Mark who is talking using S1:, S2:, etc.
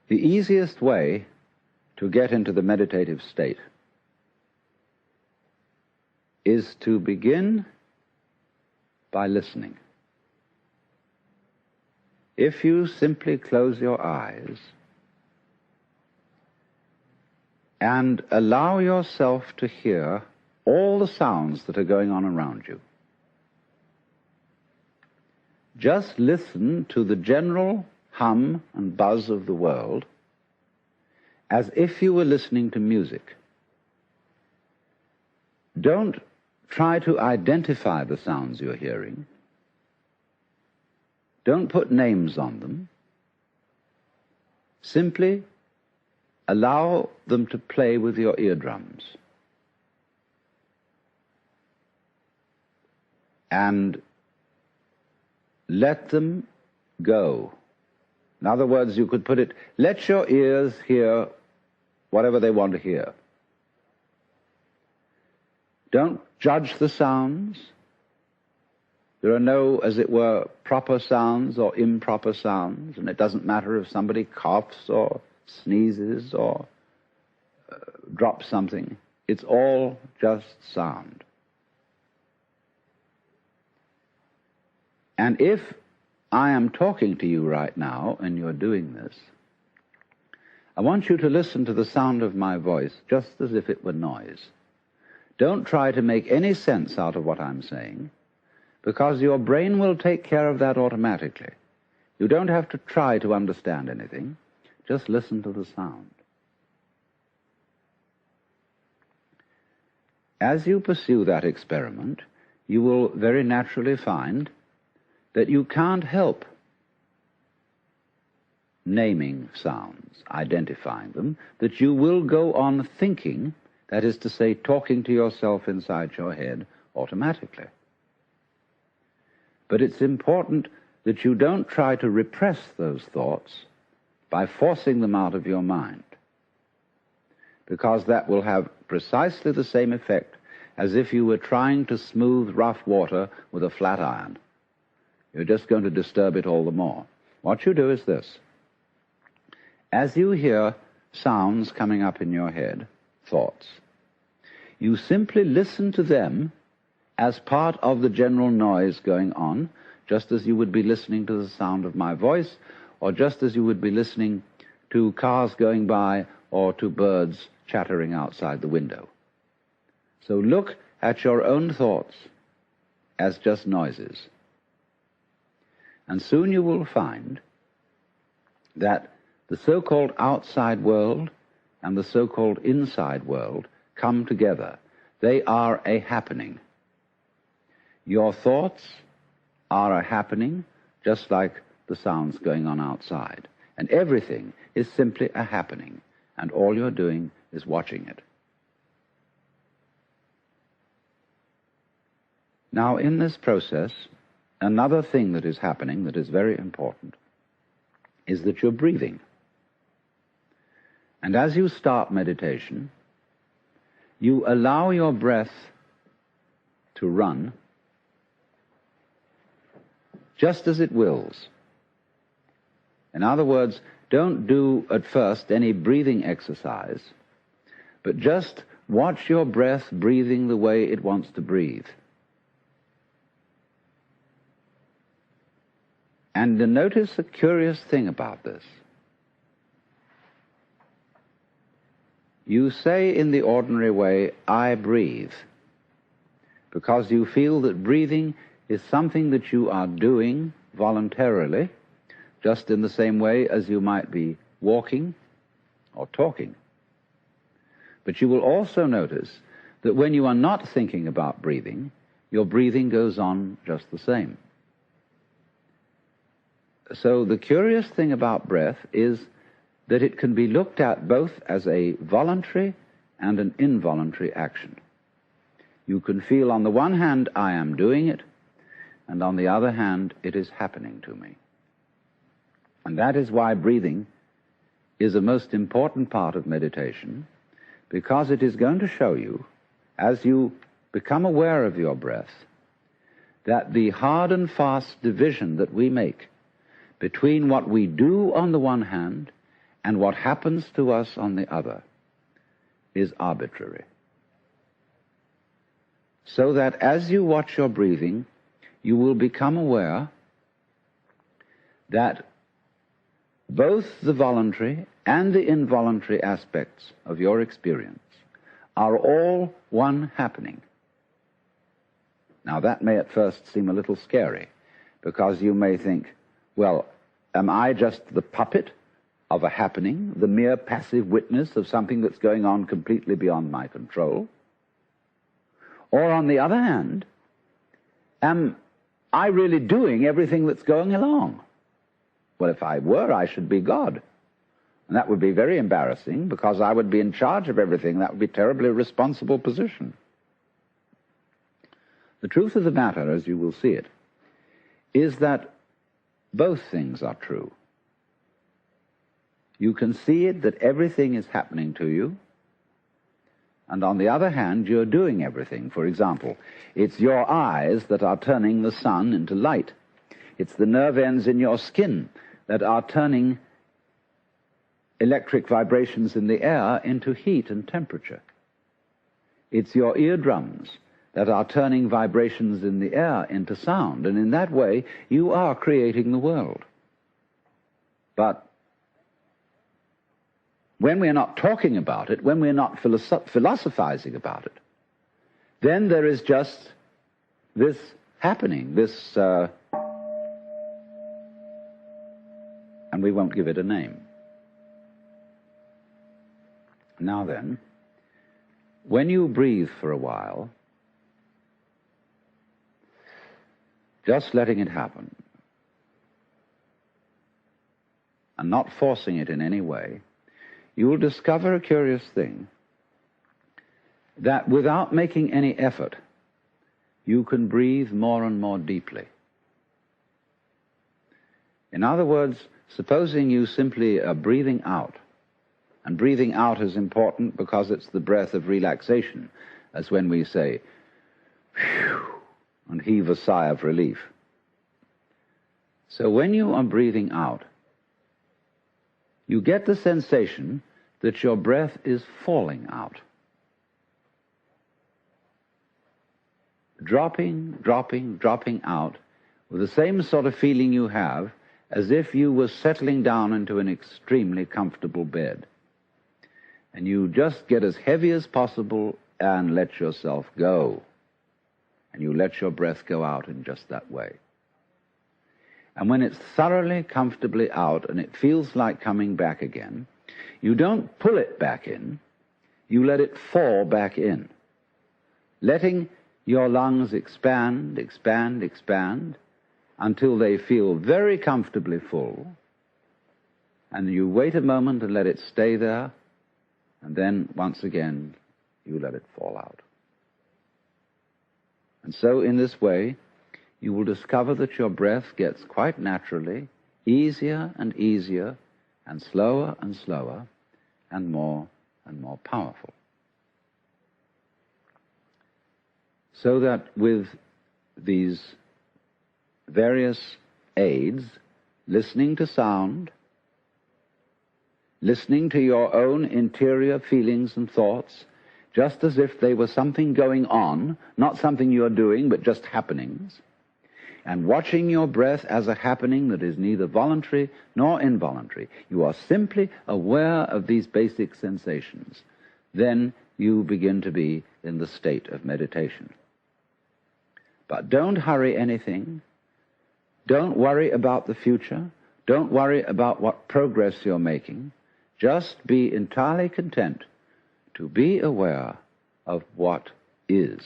S1: The easiest way to get into the meditative state is to begin by listening. If you simply close your eyes and allow yourself to hear all the sounds that are going on around you, just listen to the general hum and buzz of the world as if you were listening to music. Don't try to identify the sounds you're hearing. Don't put names on them. Simply allow them to play with your eardrums. And let them go. In other words, you could put it, let your ears hear whatever they want to hear. Don't judge the sounds. There are no, as it were, proper sounds or improper sounds, and it doesn't matter if somebody coughs or sneezes or drops something. It's all just sound. And if I am talking to you right now and you're doing this, I want you to listen to the sound of my voice just as if it were noise. Don't try to make any sense out of what I'm saying, because your brain will take care of that automatically. You don't have to try to understand anything. Just listen to the sound. As you pursue that experiment, you will very naturally find that you can't help naming sounds, identifying them, that you will go on thinking, that is to say, talking to yourself inside your head automatically. But it's important that you don't try to repress those thoughts by forcing them out of your mind, because that will have precisely the same effect as if you were trying to smooth rough water with a flat iron. You're just going to disturb it all the more. What you do is this. As you hear sounds coming up in your head, thoughts, you simply listen to them as part of the general noise going on, just as you would be listening to the sound of my voice, or just as you would be listening to cars going by or to birds chattering outside the window. So look at your own thoughts as just noises. And soon you will find that the so-called outside world and the so-called inside world come together. They are a happening. Your thoughts are a happening, just like the sounds going on outside. And everything is simply a happening, and all you're doing is watching it. Now, in this process, another thing that is happening that is very important is that you're breathing. And as you start meditation, you allow your breath to run just as it wills. In other words, don't do at first any breathing exercise, but just watch your breath breathing the way it wants to breathe. And notice a curious thing about this. You say in the ordinary way, I breathe, because you feel that breathing is something that you are doing voluntarily, just in the same way as you might be walking or talking. But you will also notice that when you are not thinking about breathing, your breathing goes on just the same. So the curious thing about breath is that it can be looked at both as a voluntary and an involuntary action. You can feel on the one hand, I am doing it, and on the other hand, it is happening to me. And that is why breathing is a most important part of meditation, because it is going to show you, as you become aware of your breath, that the hard and fast division that we make between what we do on the one hand and what happens to us on the other is arbitrary. So that as you watch your breathing, you will become aware that both the voluntary and the involuntary aspects of your experience are all one happening. Now that may at first seem a little scary, because you may think, well, am I just the puppet of a happening, the mere passive witness of something that's going on completely beyond my control? Or on the other hand, am I really doing everything that's going along? Well, if I were, I should be God. And that would be very embarrassing, because I would be in charge of everything. That would be a terribly responsible position. The truth of the matter, as you will see it, is that both things are true. You can see it that everything is happening to you, and on the other hand, you're doing everything. For example, it's your eyes that are turning the sun into light. It's the nerve ends in your skin that are turning electric vibrations in the air into heat and temperature. It's your eardrums that are turning vibrations in the air into sound, and in that way you are creating the world. But when we're not talking about it, when we're not philosophizing about it, then there is just this happening, this, and we won't give it a name. Now then, when you breathe for a while, just letting it happen, and not forcing it in any way, you will discover a curious thing, that without making any effort, you can breathe more and more deeply. In other words, supposing you simply are breathing out, and breathing out is important because it's the breath of relaxation, as when we say, phew, and heave a sigh of relief. So when you are breathing out, you get the sensation that your breath is falling out. Dropping, dropping, dropping out, with the same sort of feeling you have as if you were settling down into an extremely comfortable bed. And you just get as heavy as possible and let yourself go. And you let your breath go out in just that way. And when it's thoroughly, comfortably out and it feels like coming back again, you don't pull it back in, you let it fall back in, letting your lungs expand, expand, expand, until they feel very comfortably full, and you wait a moment and let it stay there, and then, once again, you let it fall out. And so, in this way, you will discover that your breath gets quite naturally easier and easier, and slower, and more powerful. So that with these various aids, listening to sound, listening to your own interior feelings and thoughts, just as if they were something going on, not something you're doing, but just happenings, and watching your breath as a happening that is neither voluntary nor involuntary, you are simply aware of these basic sensations, then you begin to be in the state of meditation. But don't hurry anything. Don't worry about the future. Don't worry about what progress you're making. Just be entirely content to be aware of what is.